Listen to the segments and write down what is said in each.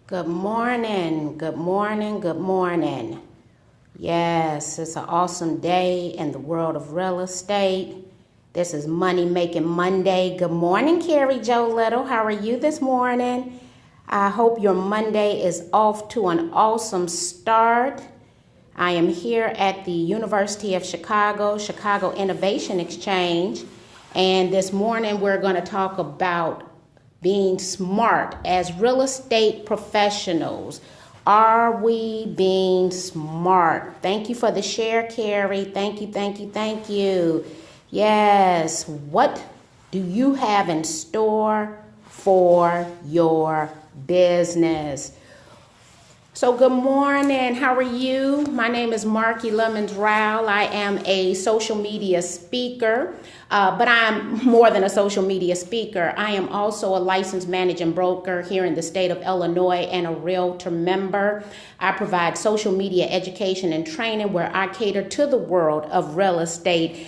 Good morning, good morning, good morning. Yes, it's an awesome day in the world of real estate. This is Money Making Monday. Good morning, Carrie Jo Little. How are you this morning? I hope your Monday is off to an awesome start. I am here at the University of Chicago Innovation Exchange, and this morning we're going to talk about being smart as real estate professionals. Are we being smart? Thank you for the share, Carrie. Thank you, thank you, thank you. Yes, what do you have in store for your business? So good morning, how are you? My name is Marki Lemons-Ryhal. I am a social media speaker, but I'm more than a social media speaker. I am also a licensed managing broker here in the state of Illinois and a realtor member. I provide social media education and training where I cater to the world of real estate,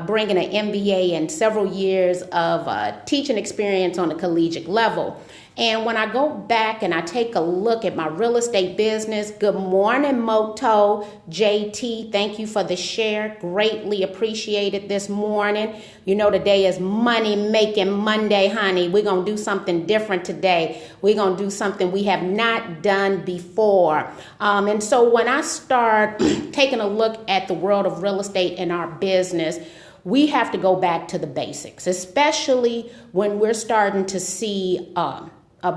bringing an MBA and several years of teaching experience on a collegiate level. And when I go back and I take a look at my real estate business, good morning, Moto, JT, thank you for the share. Greatly appreciated this morning. You know, today is Money Making Monday, honey. We're going to do something different today. We're going to do something we have not done before. And so when I start taking a look at the world of real estate in our business, we have to go back to the basics, especially when we're starting to see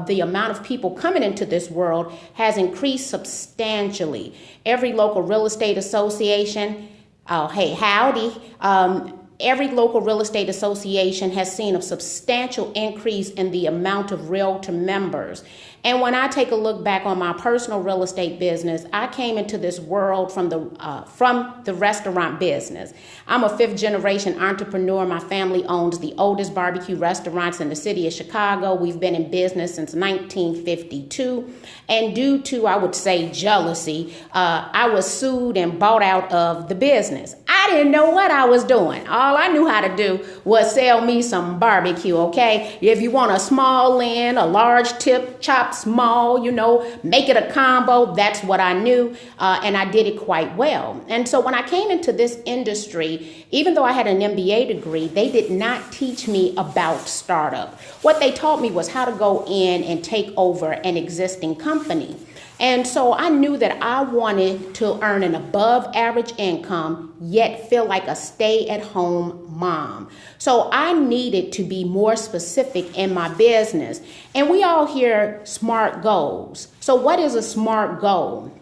the amount of people coming into this world has increased substantially. Every local real estate association, hey, howdy, every local real estate association has seen a substantial increase in the amount of realtor members. And when I take a look back on my personal real estate business, I came into this world from the restaurant business. I'm a fifth generation entrepreneur. My family owns the oldest barbecue restaurants in the city of Chicago. We've been in business since 1952. And due to, I would say, jealousy, I was sued and bought out of the business. I didn't know what I was doing. All I knew how to do was sell me some barbecue, okay? If you want a small end, a large tip, chopped small, make it a combo, that's what I knew, and I did it quite well. And so when I came into this industry, even though I had an MBA degree, they did not teach me about startup. What they taught me was how to go in and take over an existing company. And so I knew that I wanted to earn an above average income, yet feel like a stay-at-home mom. So I needed to be more specific in my business. And we all hear SMART goals. So what is a SMART goal?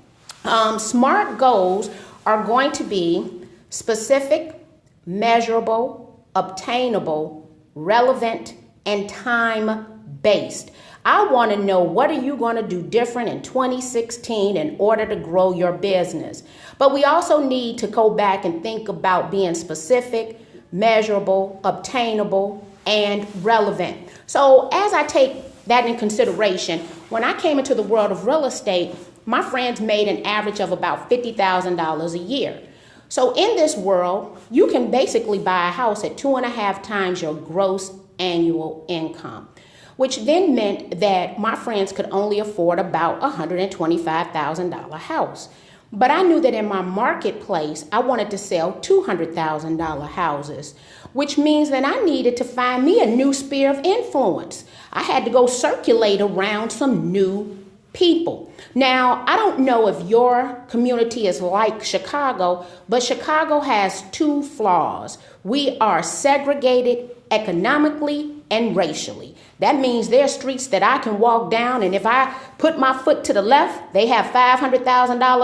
SMART goals are going to be specific, measurable, obtainable, relevant, and time-based. I want to know, what are you going to do different in 2016 in order to grow your business? But we also need to go back and think about being specific, measurable, obtainable, and relevant. So as I take that in consideration, when I came into the world of real estate, my friends made an average of about $50,000 a year. So in this world, you can basically buy a house at 2.5 times your gross annual income, which then meant that my friends could only afford about a $125,000 house. But I knew that in my marketplace, I wanted to sell $200,000 houses, which means that I needed to find me a new sphere of influence. I had to go circulate around some new people. Now, I don't know if your community is like Chicago, but Chicago has two flaws. We are segregated economically and racially. That means there are streets that I can walk down, and if I put my foot to the left, they have $500,000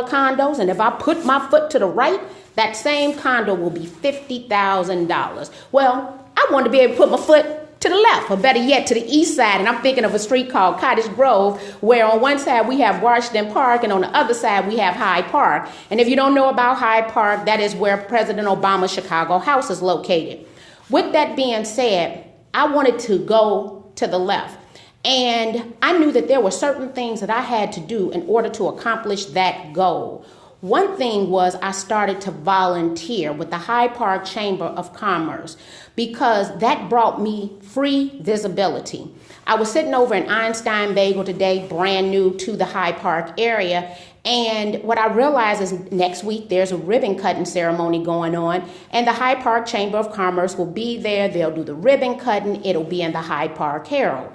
condos, and if I put my foot to the right, that same condo will be $50,000. Well, I want to be able to put my foot to the left, or better yet, to the east side, and I'm thinking of a street called Cottage Grove, where on one side we have Washington Park, and on the other side we have Hyde Park. And if you don't know about Hyde Park, that is where President Obama's Chicago house is located. With that being said, I wanted to go to the left. And I knew that there were certain things that I had to do in order to accomplish that goal. One thing was I started to volunteer with the Hyde Park Chamber of Commerce because that brought me free visibility. I was sitting over in Einstein Bagel today, brand new to the Hyde Park area. And what I realized is next week there's a ribbon cutting ceremony going on, and the Hyde Park Chamber of Commerce will be there. They'll do the ribbon cutting. It'll be in the Hyde Park Herald.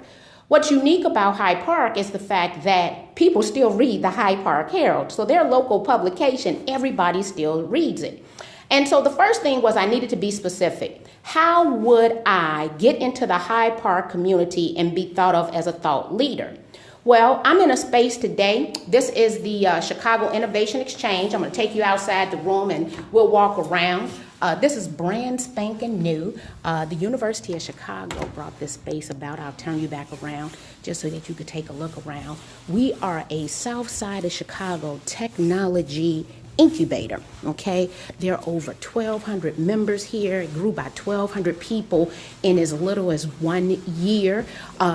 What's unique about Hyde Park is the fact that people still read the Hyde Park Herald. So their local publication, everybody still reads it. And so the first thing was I needed to be specific. How would I get into the Hyde Park community and be thought of as a thought leader? Well, I'm in a space today. This is the Chicago Innovation Exchange. I'm going to take you outside the room and we'll walk around. This is brand spanking new. The University of Chicago brought this space about. I'll turn you back around just so that you could take a look around. We are a South Side of Chicago technology incubator, okay? There are over 1,200 members here. It grew by 1,200 people in as little as 1 year.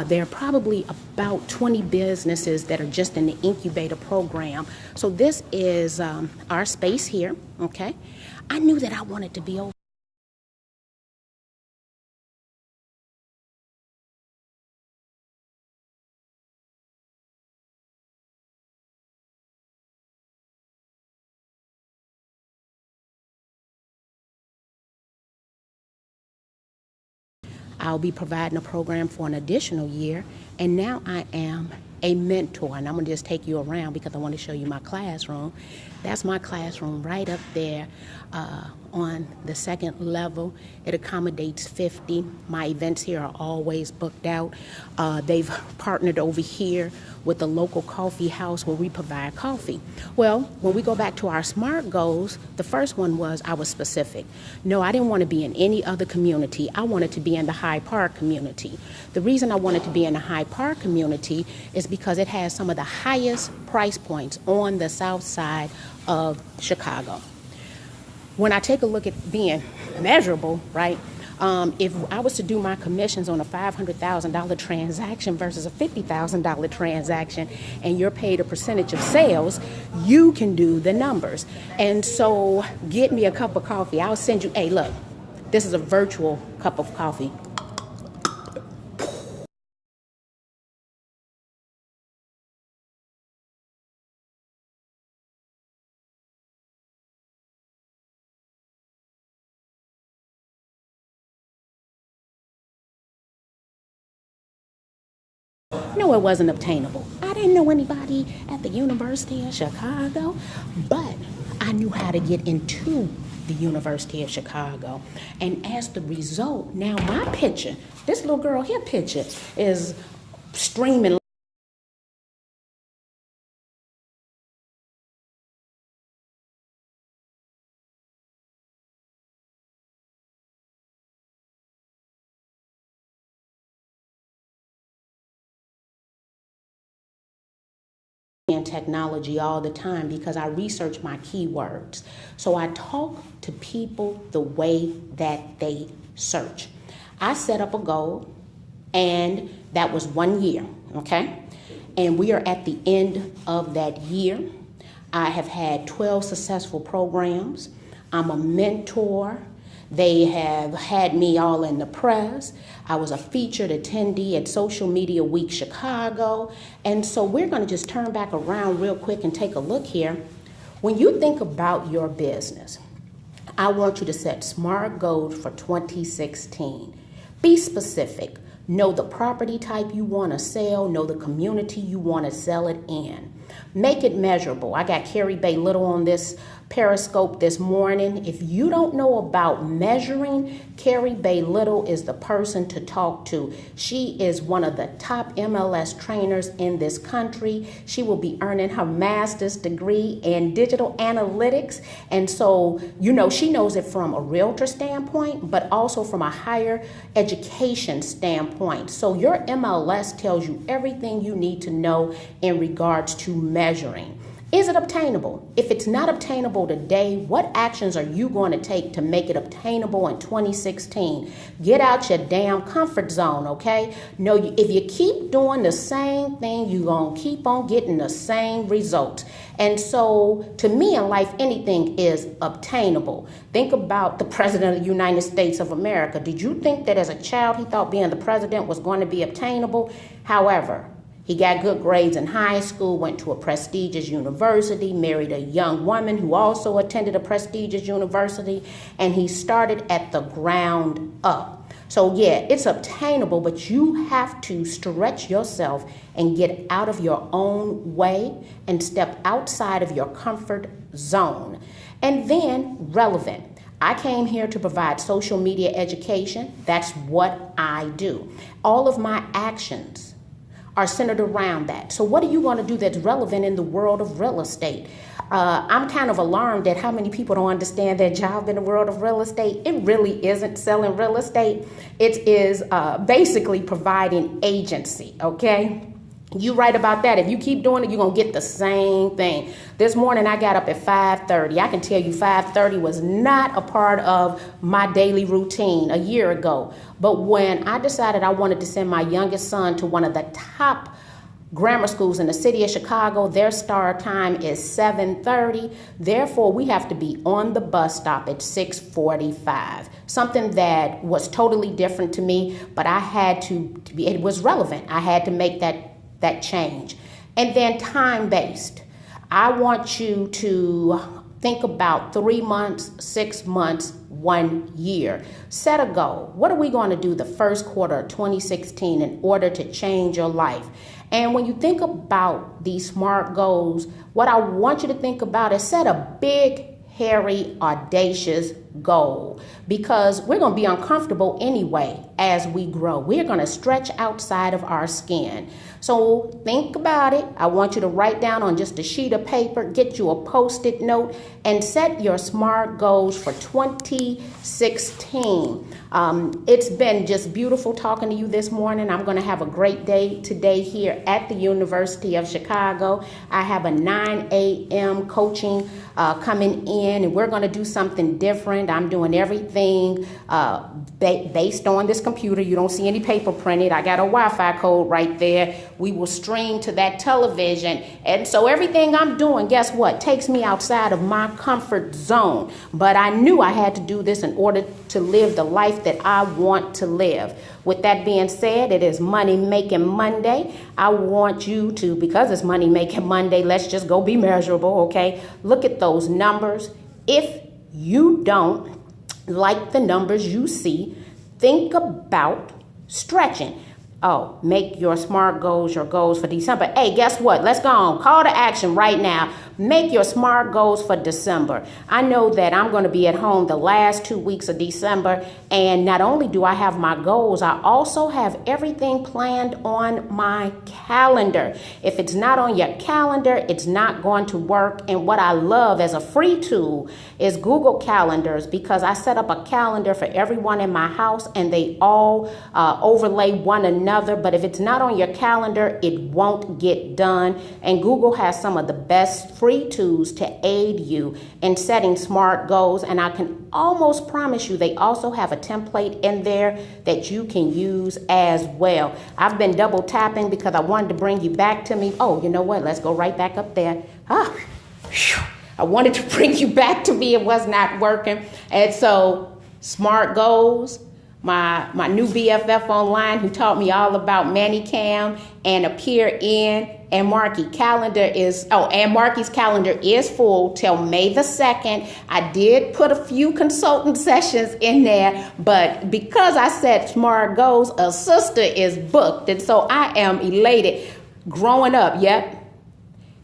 There are probably about 20 businesses that are just in the incubator program. So this is our space here, okay? I knew that I wanted to be over. I'll be providing a program for an additional year, and now I am a mentor, and I'm going to just take you around because I want to show you my classroom. That's my classroom right up there on the second level. It accommodates 50. My events here are always booked out. They've partnered over here with the local coffee house where we provide coffee. Well, when we go back to our SMART goals, the first one was I was specific. No, I didn't want to be in any other community. I wanted to be in the Hyde Park community. The reason I wanted to be in the Hyde Park community is because it has some of the highest price points on the south side of Chicago. When I take a look at being measurable, right? If I was to do my commissions on a $500,000 transaction versus a $50,000 transaction, and you're paid a percentage of sales, you can do the numbers. And so get me a cup of coffee. I'll send you, hey, look, this is a virtual cup of coffee. No, it wasn't obtainable. I didn't know anybody at the University of Chicago, but I knew how to get into the University of Chicago. And as the result, now my picture, this little girl here picture, is streaming. In technology all the time because I research my keywords. So I talk to people the way that they search. I set up a goal, and that was 1 year, okay? And we are at the end of that year. I have had 12 successful programs. I'm a mentor. They have had me all in the press. I was a featured attendee at Social Media Week Chicago. And so we're going to just turn back around real quick and take a look here. When you think about your business, I want you to set SMART goals for 2016. Be specific. Know the property type you want to sell. Know the community you want to sell it in. Make it measurable. I got Carrie Bay Little on this Periscope this morning. If you don't know about measuring, Carrie Bay Little is the person to talk to. She is one of the top MLS trainers in this country. She will be earning her master's degree in digital analytics. And so, you know, she knows it from a realtor standpoint, but also from a higher education standpoint. So your MLS tells you everything you need to know in regards to measuring. Is it obtainable? If it's not obtainable today, what actions are you going to take to make it obtainable in 2016? Get out your damn comfort zone, okay? No, if you keep doing the same thing, you're going to keep on getting the same results. And so, to me in life, anything is obtainable. Think about the President of the United States of America. Did you think that as a child he thought being the president was going to be obtainable? However, he got good grades in high school, went to a prestigious university, married a young woman who also attended a prestigious university, and he started at the ground up. So yeah, it's obtainable, but you have to stretch yourself and get out of your own way and step outside of your comfort zone. And then relevant. I came here to provide social media education. That's what I do. All of my actions are centered around that. So what are you going to do that's relevant in the world of real estate? I'm kind of alarmed at how many people don't understand their job in the world of real estate. It really isn't selling real estate. It is basically providing agency, okay? You right about that. If you keep doing it, you're going to get the same thing. This morning, I got up at 5:30. I can tell you 5:30 was not a part of my daily routine a year ago. But when I decided I wanted to send my youngest son to one of the top grammar schools in the city of Chicago, their start time is 7:30. Therefore, we have to be on the bus stop at 6:45. Something that was totally different to me, but I had to be, it was relevant. I had to make that change. And then time-based. I want you to think about 3 months, 6 months, 1 year. Set a goal. What are we going to do the first quarter of 2016 in order to change your life? And when you think about these SMART goals, what I want you to think about is set a big, hairy, audacious goal, because we're going to be uncomfortable anyway as we grow. We're going to stretch outside of our skin. So think about it. I want you to write down on just a sheet of paper, get you a Post-it note, and set your SMART goals for 2016. It's been just beautiful talking to you this morning. I'm going to have a great day today here at the University of Chicago. I have a 9 a.m. coaching coming in, and we're going to do something different. I'm doing everything based on this computer. You don't see any paper printed. I got a Wi-Fi code right there. We will stream to that television. And so everything I'm doing, guess what? Takes me outside of my comfort zone. But I knew I had to do this in order to live the life that I want to live. With that being said, it is Money Making Monday. I want you to, because it's Money Making Monday, let's just go be measurable, okay? Look at those numbers. If you don't like the numbers you see, think about stretching. Oh, make your SMART goals your goals for December. Hey, guess what? Let's go on. Call to action right now. Make your SMART goals for December. I know that I'm going to be at home the last 2 weeks of December, and not only do I have my goals, I also have everything planned on my calendar. If it's not on your calendar, it's not going to work. And what I love as a free tool is Google Calendars, because I set up a calendar for everyone in my house, and they all overlay one another. But if it's not on your calendar, it won't get done. And Google has some of the best free tools to aid you in setting SMART goals. And I can almost promise you they also have a template in there that you can use as well. I've been double tapping because I wanted to bring you back to me. Oh, you know what? Let's go right back up there. I wanted to bring you back to me. It was not working. And so SMART goals. My new BFF online who taught me all about ManyCam and Appear In, and Marki's calendar is full till May the 2nd. I did put a few consultant sessions in there, but because I said SMART goals, a sister is booked, and so I am elated. Growing up, yep.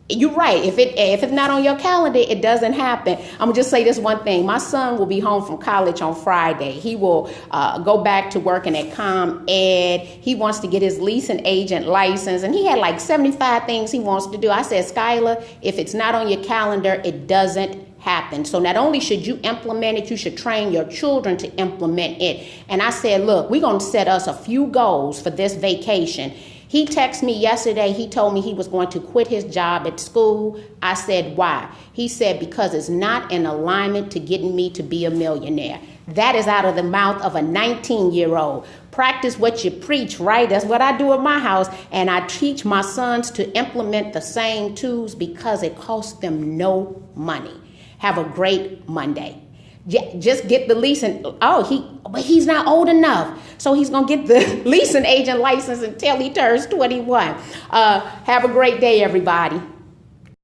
You're right. If it's not on your calendar, it doesn't happen. I'm gonna just say this one thing. My son will be home from college on Friday. He will go back to working at ComEd. He wants to get his leasing agent license, and he had like 75 things he wants to do. I said, Skylar, if it's not on your calendar, it doesn't happen. So not only should you implement it, you should train your children to implement it. And I said, look, we're gonna set us a few goals for this vacation. He texted me yesterday. He told me he was going to quit his job at school. I said, why? He said, because it's not in alignment to getting me to be a millionaire. That is out of the mouth of a 19-year-old. Practice what you preach, right? That's what I do at my house. And I teach my sons to implement the same tools because it costs them no money. Have a great Monday. Just get the leasing. But he's not old enough. So he's going to get the leasing agent license until he turns 21. Have a great day, everybody.